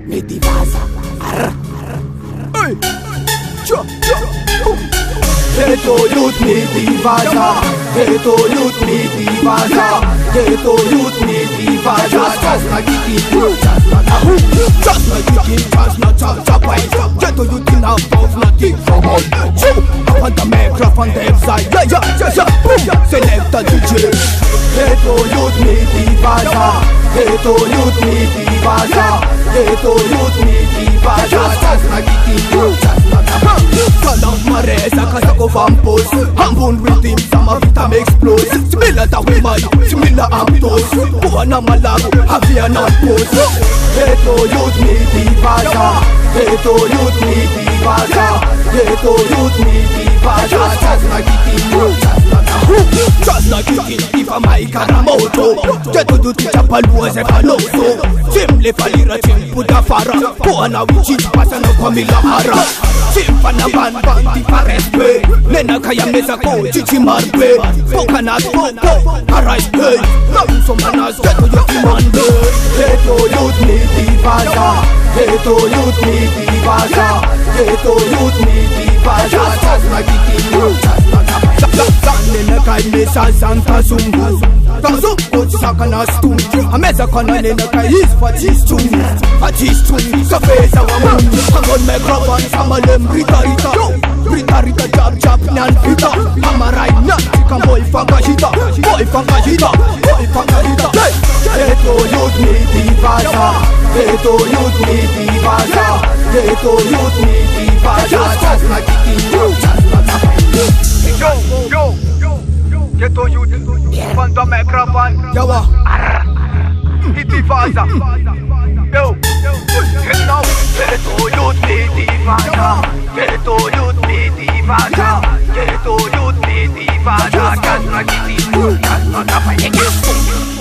Medivaza. Ghetto youth Medivaza. Ghetto youth Medivaza. Ghetto youth Medivaza. Just like it is, just like it is, just not chop. Ghetto youth in our mouth, nothing from all. Up on the microphone, them side. Yeah. Select a DJ. Ghetto youth Medivaza. Ghetto youth Medivaza. Ghetto youth Medivaza. Just like it is, just not Kalang mareza kasako vampos Hambun rhythm sama vitam explode Simila tawimay, simila amtos Buwan na malago, havia na pos Ghetto youth Medivaza. Ghetto youth Medivaza. Ghetto youth Medivaza. Just like it is, just like it is, if I'm my karamoto Ghetto youth ichapalua zefaloso Simle falira chimpuda fara Buwana wichit pasano kwa milahara Simfana ban di parespe Nena kaya meza ko chichi marpe Poka na poko Karaispe Namuso manas ghetto youth imande Ghetto youth Medivaza. Ghetto youth Medivaza. Ghetto youth Medivaza. Just like it is, just like Nena kaya meza zanta zungu Tazungu chisaka na stu Ameza kona nena kaya is fatistung Kafeza wa mungu Hangon microphone samalem Rita jab nyan pita Amaray nyan chika boy fanga hita Ghetto youth Medivaza. Ghetto youth Medivaza. Ghetto youth Medivaza. Just like it is, just like Yo, Ghetto youth, on the microphone. Yawa Medivaza. Yo, now. Ghetto youth Medivaza. Ghetto youth Medivaza. Ghetto youth Medivaza. Just like it is, just like